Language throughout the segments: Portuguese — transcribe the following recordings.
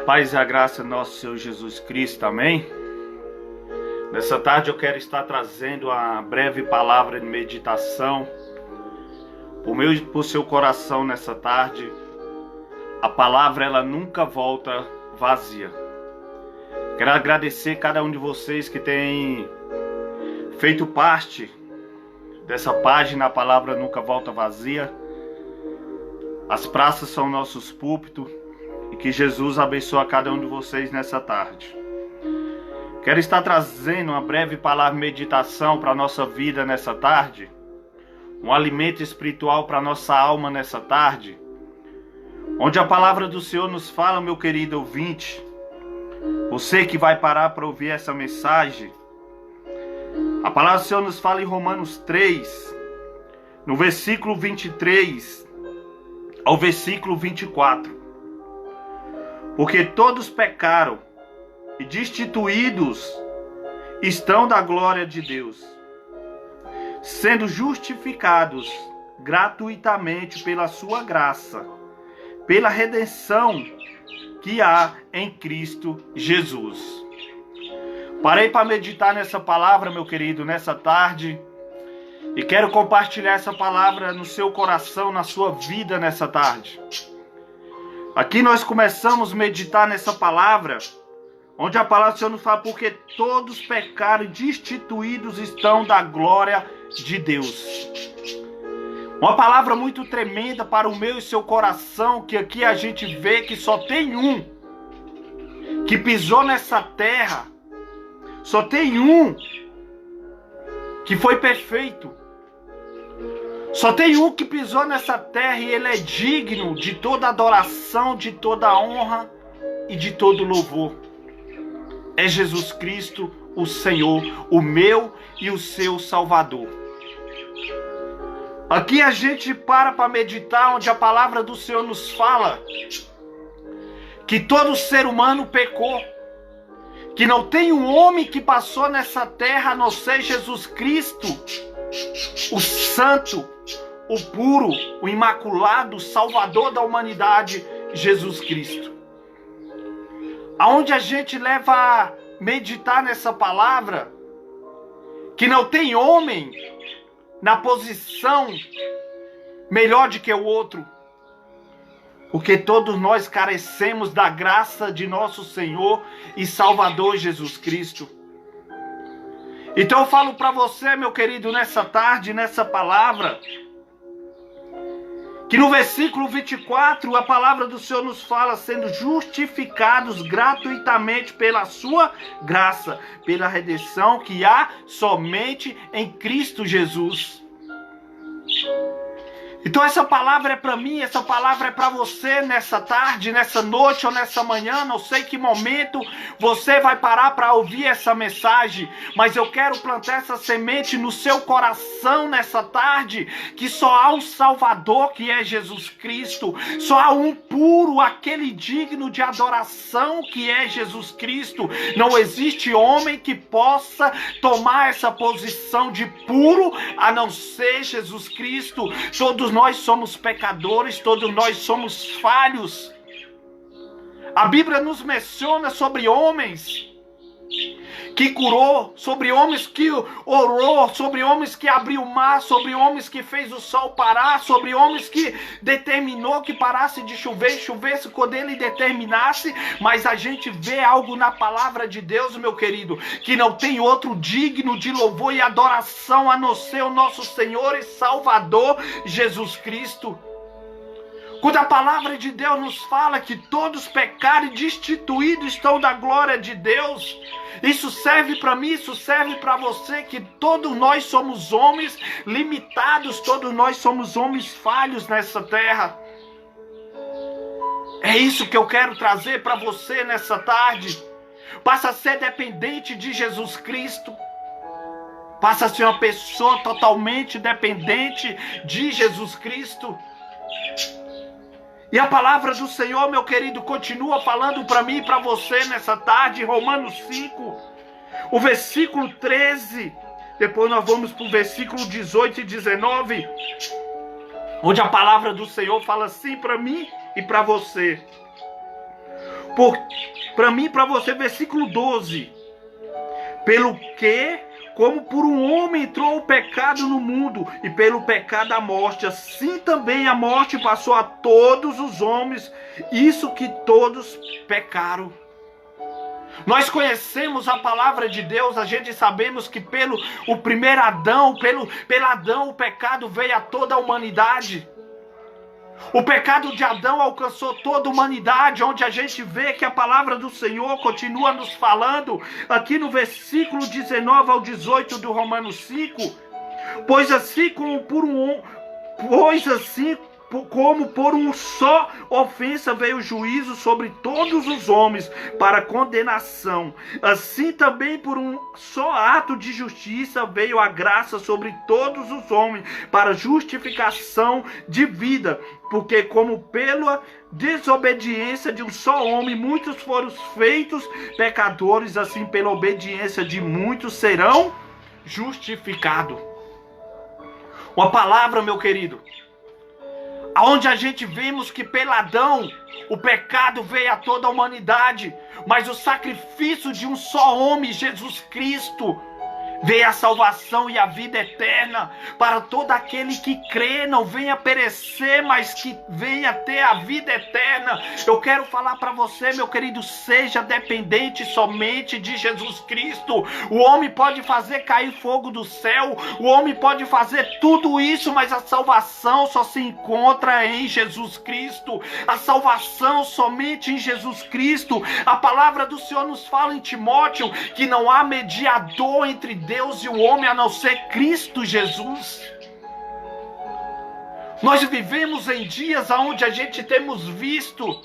Paz e a graça do nosso Senhor Jesus Cristo, amém? Nessa tarde eu quero estar trazendo a breve palavra de meditação por seu coração nessa tarde. A palavra ela nunca volta vazia. Quero agradecer cada um de vocês que tem feito parte dessa página, a palavra nunca volta vazia. As praças são nossos púlpitos. E que Jesus abençoe a cada um de vocês nessa tarde. Quero estar trazendo uma breve palavra de meditação para a nossa vida nessa tarde. Um alimento espiritual para a nossa alma nessa tarde. Onde a palavra do Senhor nos fala, meu querido ouvinte. Você que vai parar para ouvir essa mensagem. A palavra do Senhor nos fala em Romanos 3. No versículo 23 ao versículo 24. Porque todos pecaram e destituídos estão da glória de Deus, sendo justificados gratuitamente pela sua graça, pela redenção que há em Cristo Jesus. Parei para meditar nessa palavra, meu querido, nessa tarde, e quero compartilhar essa palavra no seu coração, na sua vida nessa tarde. Aqui nós começamos a meditar nessa palavra, onde a palavra do Senhor nos fala, porque todos pecaram e destituídos estão da glória de Deus. Uma palavra muito tremenda para o meu e seu coração, que aqui a gente vê que só tem um que pisou nessa terra, só tem um que foi perfeito. Só tem um que pisou nessa terra e ele é digno de toda adoração, de toda honra e de todo louvor. É Jesus Cristo, o Senhor, o meu e o seu Salvador. Aqui a gente para meditar, onde a palavra do Senhor nos fala que todo ser humano pecou, que não tem um homem que passou nessa terra a não ser Jesus Cristo, o Santo, o puro, o imaculado, o Salvador da humanidade, Jesus Cristo. Aonde a gente leva a meditar nessa palavra, que não tem homem na posição melhor do que o outro, porque todos nós carecemos da graça de nosso Senhor e Salvador Jesus Cristo. Então eu falo para você, meu querido, nessa tarde, nessa palavra, que no versículo 24, a palavra do Senhor nos fala, sendo justificados gratuitamente pela sua graça, pela redenção que há somente em Cristo Jesus. Então essa palavra é para mim, essa palavra é para você nessa tarde, nessa noite ou nessa manhã, não sei que momento você vai parar para ouvir essa mensagem, mas eu quero plantar essa semente no seu coração nessa tarde, que só há um Salvador, que é Jesus Cristo, só há um puro, aquele digno de adoração, que é Jesus Cristo. Não existe homem que possa tomar essa posição de puro, a não ser Jesus Cristo. Todos nós somos pecadores, todos nós somos falhos. A Bíblia nos menciona sobre homens que curou, sobre homens que orou, sobre homens que abriu o mar, sobre homens que fez o sol parar, sobre homens que determinou que parasse de chover e chovesse quando ele determinasse. Mas a gente vê algo na palavra de Deus, meu querido, que não tem outro digno de louvor e adoração a não ser o nosso Senhor e Salvador Jesus Cristo. Quando a palavra de Deus nos fala que todos pecaram e destituídos estão da glória de Deus, isso serve para mim, isso serve para você, que todos nós somos homens limitados, todos nós somos homens falhos nessa terra. É isso que eu quero trazer para você nessa tarde. Passa a ser dependente de Jesus Cristo. Passa a ser uma pessoa totalmente dependente de Jesus Cristo. E a palavra do Senhor, meu querido, continua falando para mim e para você nessa tarde, Romanos 5, o versículo 13. Depois nós vamos para o versículo 18 e 19, onde a palavra do Senhor fala assim para mim e para você. Para mim, para você, versículo 12. Pelo que, como por um homem entrou o pecado no mundo, e pelo pecado a morte, assim também a morte passou a todos os homens, isso que todos pecaram. Nós conhecemos a palavra de Deus, a gente sabemos que pelo o primeiro Adão, pelo Adão o pecado veio a toda a humanidade. O pecado de Adão alcançou toda a humanidade, onde a gente vê que a palavra do Senhor continua nos falando, aqui no versículo 19 ao 18 do Romanos 5, pois assim como por uma só ofensa veio o juízo sobre todos os homens para condenação, assim também por um só ato de justiça veio a graça sobre todos os homens para justificação de vida, porque como pela desobediência de um só homem muitos foram feitos pecadores, assim pela obediência de muitos serão justificados. Uma palavra, meu querido, onde a gente vemos que pelo Adão o pecado veio a toda a humanidade, mas o sacrifício de um só homem, Jesus Cristo, veio a salvação e a vida eterna para todo aquele que crê, não venha perecer, mas que venha ter a vida eterna. Eu quero falar para você, meu querido, seja dependente somente de Jesus Cristo. O homem pode fazer cair fogo do céu, o homem pode fazer tudo isso, mas a salvação só se encontra em Jesus Cristo. A salvação somente em Jesus Cristo. A palavra do Senhor nos fala em Timóteo que não há mediador entre Deus e o homem a não ser Cristo Jesus. Nós vivemos em dias onde a gente temos visto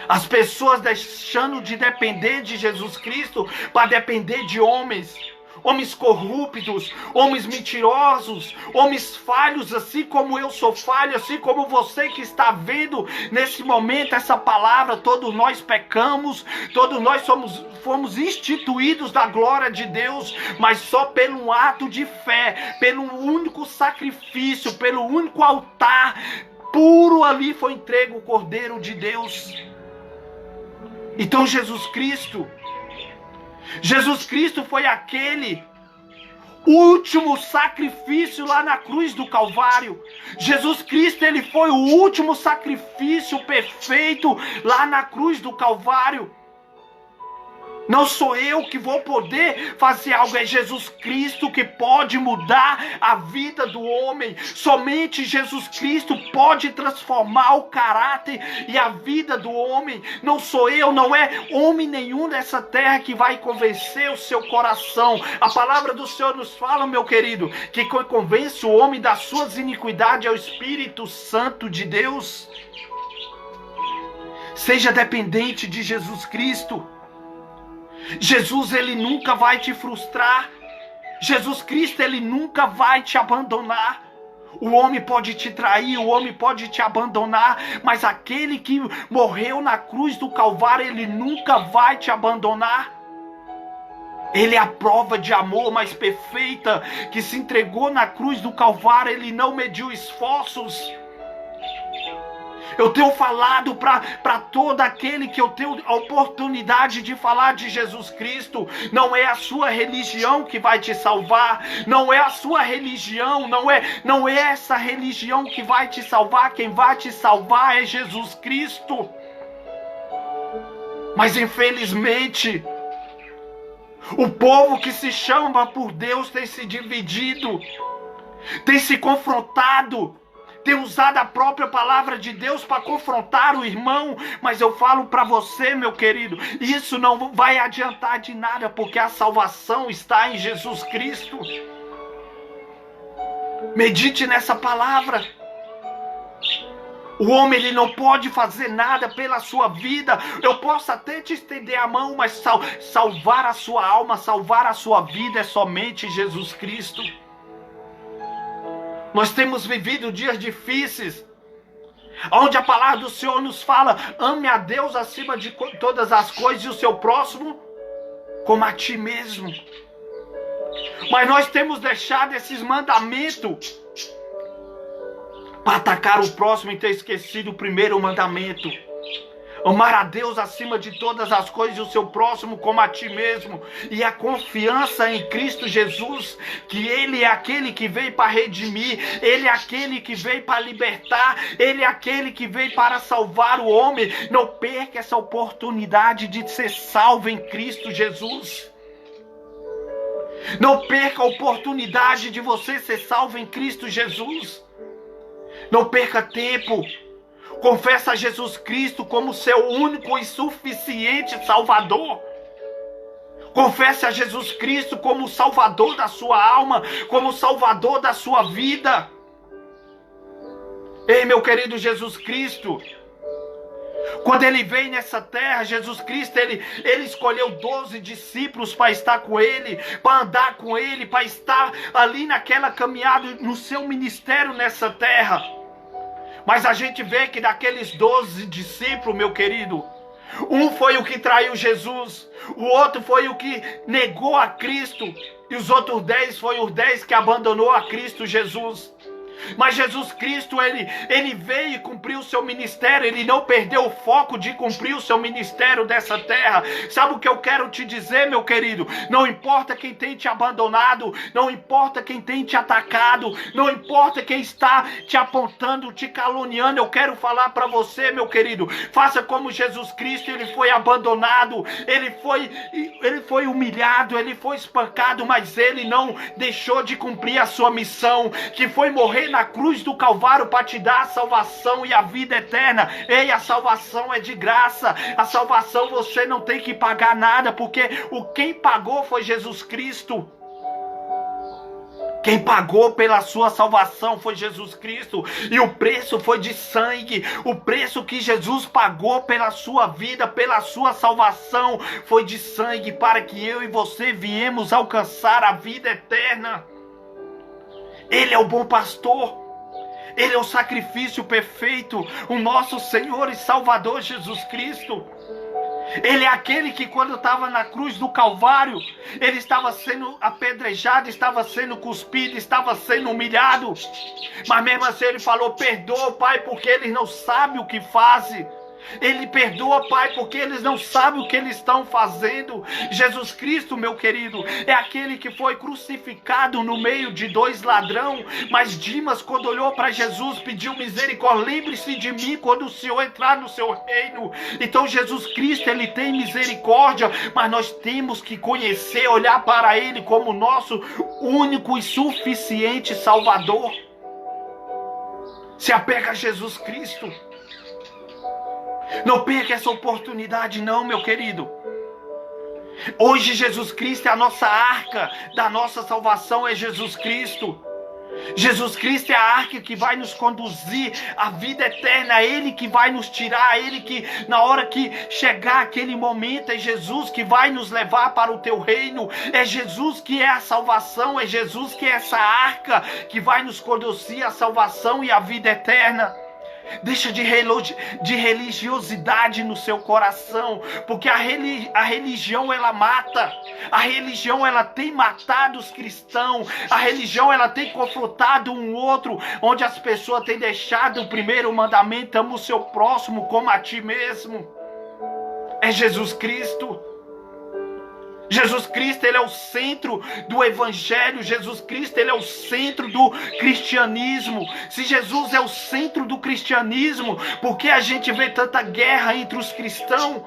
as pessoas deixando de depender de Jesus Cristo para depender de homens. Homens corruptos, homens mentirosos, homens falhos, assim como eu sou falho, assim como você que está vendo nesse momento essa palavra. Todos nós pecamos, todos nós fomos instituídos da glória de Deus, mas só pelo ato de fé, pelo único sacrifício, pelo único altar puro ali foi entregue o Cordeiro de Deus. Então Jesus Cristo foi aquele último sacrifício lá na cruz do Calvário. Jesus Cristo, ele foi o último sacrifício perfeito lá na cruz do Calvário. Não sou eu que vou poder fazer algo, é Jesus Cristo que pode mudar a vida do homem. Somente Jesus Cristo pode transformar o caráter e a vida do homem. Não sou eu, não é homem nenhum dessa terra que vai convencer o seu coração. A palavra do Senhor nos fala, meu querido, que convence o homem das suas iniquidades é o Espírito Santo de Deus. Seja dependente de Jesus Cristo. Jesus, ele nunca vai te frustrar. Jesus Cristo, ele nunca vai te abandonar. O homem pode te trair, o homem pode te abandonar, mas aquele que morreu na cruz do Calvário, ele nunca vai te abandonar. Ele é a prova de amor mais perfeita, que se entregou na cruz do Calvário, ele não mediu esforços. Eu tenho falado para todo aquele que eu tenho a oportunidade de falar de Jesus Cristo. Não é a sua religião que vai te salvar. Não é a sua religião. Não é essa religião que vai te salvar. Quem vai te salvar é Jesus Cristo. Mas infelizmente, o povo que se chama por Deus tem se dividido, tem se confrontado, tem usado a própria palavra de Deus para confrontar o irmão. Mas eu falo para você, meu querido, isso não vai adiantar de nada, porque a salvação está em Jesus Cristo. Medite nessa palavra. O homem, ele não pode fazer nada pela sua vida. Eu posso até te estender a mão, mas salvar a sua alma, salvar a sua vida é somente Jesus Cristo. Nós temos vivido dias difíceis, onde a palavra do Senhor nos fala: ame a Deus acima de todas as coisas e o seu próximo como a ti mesmo. Mas nós temos deixado esses mandamentos para atacar o próximo e ter esquecido o primeiro mandamento. Amar a Deus acima de todas as coisas e o seu próximo como a ti mesmo. E a confiança em Cristo Jesus, que Ele é aquele que veio para redimir, Ele é aquele que veio para libertar, Ele é aquele que veio para salvar o homem. Não perca essa oportunidade de ser salvo em Cristo Jesus. Não perca a oportunidade de você ser salvo em Cristo Jesus. Não perca tempo. Confessa a Jesus Cristo como seu único e suficiente Salvador. Confesse a Jesus Cristo como o Salvador da sua alma, como o Salvador da sua vida. Ei, meu querido Jesus Cristo, quando Ele veio nessa terra, Jesus Cristo, Ele escolheu 12 discípulos para estar com Ele, para andar com Ele, para estar ali naquela caminhada, no seu ministério nessa terra. Mas a gente vê que daqueles 12 discípulos, meu querido, um foi o que traiu Jesus, o outro foi o que negou a Cristo, e os outros 10 foram os 10 que abandonou a Cristo Jesus. Mas Jesus Cristo, ele veio e cumpriu o seu ministério. Ele não perdeu o foco de cumprir o seu ministério dessa terra. Sabe o que eu quero te dizer, meu querido? Não importa quem tem te abandonado, não importa quem tem te atacado, não importa quem está te apontando, te caluniando. Eu quero falar para você, meu querido, faça como Jesus Cristo. Ele foi abandonado, ele foi humilhado, ele foi espancado, mas ele não deixou de cumprir a sua missão, que foi morrer na cruz do Calvário para te dar a salvação e a vida eterna. Ei, a salvação é de graça. A salvação você não tem que pagar nada, porque quem pagou foi Jesus Cristo. Quem pagou pela sua salvação foi Jesus Cristo. E o preço foi de sangue. O preço que Jesus pagou pela sua vida, pela sua salvação, foi de sangue, para que eu e você viemos alcançar a vida eterna. Ele é o bom pastor. Ele é o sacrifício perfeito. O nosso Senhor e Salvador Jesus Cristo. Ele é aquele que, quando estava na cruz do Calvário, ele estava sendo apedrejado, estava sendo cuspido, estava sendo humilhado. Mas mesmo assim ele falou: perdoa, Pai, porque eles não sabem o que fazem. Ele perdoa, Pai, porque eles não sabem o que eles estão fazendo. Jesus Cristo, meu querido, é aquele que foi crucificado no meio de 2 ladrões. Mas Dimas, quando olhou para Jesus, pediu misericórdia. Lembre-se de mim quando o Senhor entrar no seu reino. Então Jesus Cristo, Ele tem misericórdia, mas nós temos que conhecer, olhar para Ele como nosso único e suficiente Salvador. Se apega a Jesus Cristo. Não perca essa oportunidade não, meu querido. Hoje Jesus Cristo é a nossa arca da nossa salvação, é Jesus Cristo. Jesus Cristo é a arca que vai nos conduzir à vida eterna. É Ele que vai nos tirar, é Ele que, na hora que chegar aquele momento, é Jesus que vai nos levar para o teu reino. É Jesus que é a salvação, é Jesus que é essa arca que vai nos conduzir à salvação e à vida eterna. Deixa de religiosidade no seu coração, porque a religião ela mata. A religião ela tem matado os cristãos. A religião ela tem confrontado um outro, onde as pessoas têm deixado o primeiro mandamento: ama o seu próximo como a ti mesmo. É Jesus Cristo. Jesus Cristo, Ele é o centro do Evangelho. Jesus Cristo, Ele é o centro do cristianismo. Se Jesus é o centro do cristianismo, por que a gente vê tanta guerra entre os cristãos?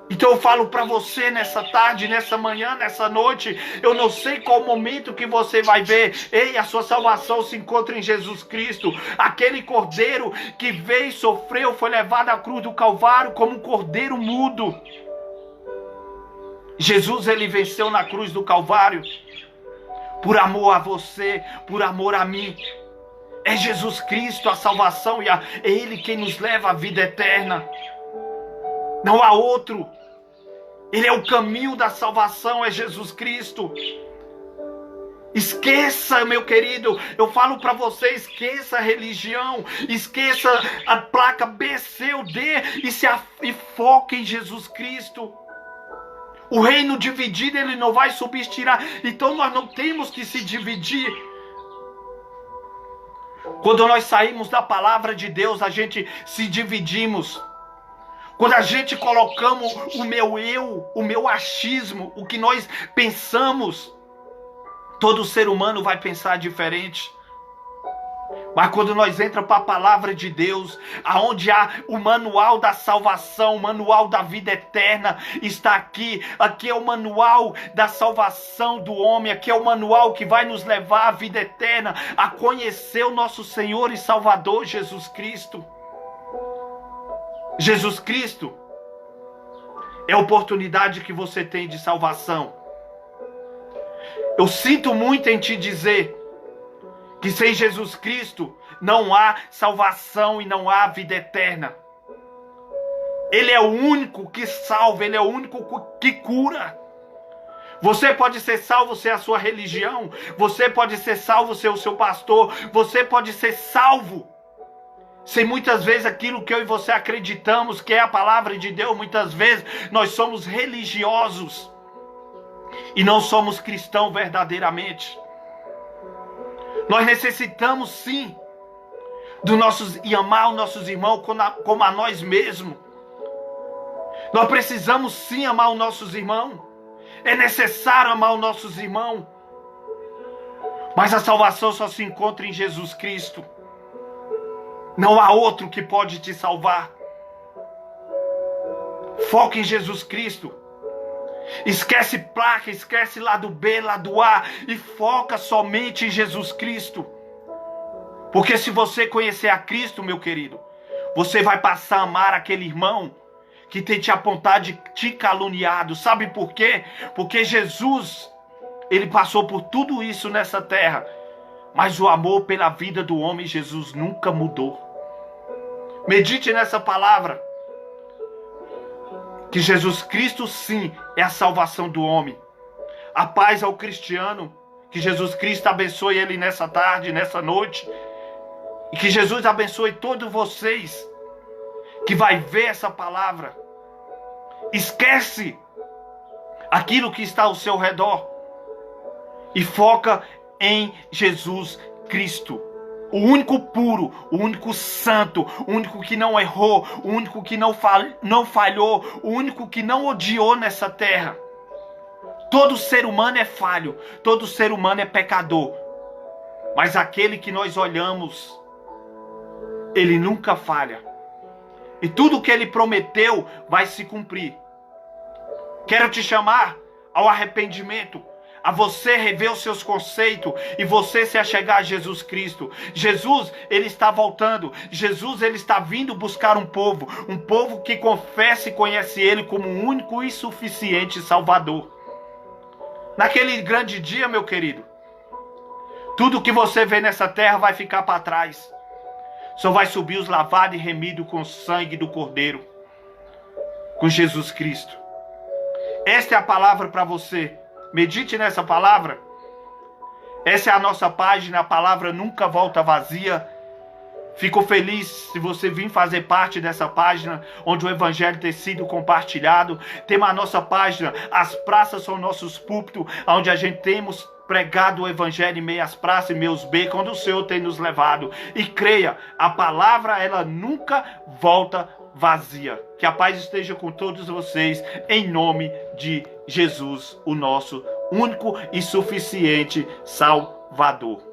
Então eu falo para você nessa tarde, nessa manhã, nessa noite, eu não sei qual momento que você vai ver. Ei, a sua salvação se encontra em Jesus Cristo. Aquele cordeiro que veio e sofreu, foi levado à cruz do Calvário como um cordeiro mudo. Jesus, Ele venceu na cruz do Calvário por amor a você, por amor a mim. É Jesus Cristo a salvação e é Ele quem nos leva à vida eterna. Não há outro. Ele é o caminho da salvação, é Jesus Cristo. Esqueça, meu querido, eu falo para você, esqueça a religião, esqueça a placa B, C ou D e foque em Jesus Cristo. O reino dividido, ele não vai subsistir. Então nós não temos que se dividir. Quando nós saímos da palavra de Deus, a gente se dividimos. Quando a gente colocamos o meu eu, o meu achismo, o que nós pensamos, todo ser humano vai pensar diferente. Mas quando nós entramos para a palavra de Deus, aonde há o manual da salvação, o manual da vida eterna, está aqui. Aqui é o manual da salvação do homem, aqui é o manual que vai nos levar à vida eterna, a conhecer o nosso Senhor e Salvador Jesus Cristo. Jesus Cristo é a oportunidade que você tem de salvação. Eu sinto muito em te dizer que sem Jesus Cristo não há salvação e não há vida eterna. Ele é o único que salva, Ele é o único que cura. Você pode ser salvo sem a sua religião, você pode ser salvo sem o seu pastor, você pode ser salvo sem muitas vezes aquilo que eu e você acreditamos que é a palavra de Deus. Muitas vezes nós somos religiosos e não somos cristãos verdadeiramente. Nós necessitamos sim e amar os nossos irmãos como a nós mesmos. Nós precisamos sim amar os nossos irmãos. É necessário amar os nossos irmãos. Mas a salvação só se encontra em Jesus Cristo. Não há outro que pode te salvar. Foca em Jesus Cristo. Esquece placa, esquece lado B, lado A e foca somente em Jesus Cristo. Porque se você conhecer a Cristo, meu querido, você vai passar a amar aquele irmão que tem te apontado e te caluniado. Sabe por quê? Porque Jesus, Ele passou por tudo isso nessa terra, mas o amor pela vida do homem, Jesus nunca mudou. Medite nessa palavra. Que Jesus Cristo sim é a salvação do homem. A paz ao cristiano. Que Jesus Cristo abençoe ele nessa tarde, nessa noite. E que Jesus abençoe todos vocês que vai ver essa palavra. Esquece aquilo que está ao seu redor e foca em Jesus Cristo. O único puro, o único santo, o único que não errou, o único que não falhou, o único que não odiou nessa terra. Todo ser humano é falho, todo ser humano é pecador. Mas aquele que nós olhamos, ele nunca falha. E tudo que ele prometeu vai se cumprir. Quero te chamar ao arrependimento, a você rever os seus conceitos e você se achegar a Jesus Cristo. Jesus, Ele está voltando. Jesus, Ele está vindo buscar um povo que confessa e conhece Ele como o único e suficiente Salvador. Naquele grande dia, meu querido, tudo que você vê nessa terra vai ficar para trás. Só vai subir os lavados e remidos com o sangue do Cordeiro, com Jesus Cristo. Esta é a palavra para você. Medite nessa palavra. Essa é a nossa página. A palavra nunca volta vazia. Fico feliz se você vir fazer parte dessa página, onde o evangelho tem sido compartilhado. Temos a nossa página, as praças são nossos púlpitos, onde a gente temos pregado o evangelho em meio às praças e meus becos, onde o Senhor tem nos levado. E creia, a palavra ela nunca volta vazia. Que a paz esteja com todos vocês, em nome de Jesus, o nosso único e suficiente Salvador.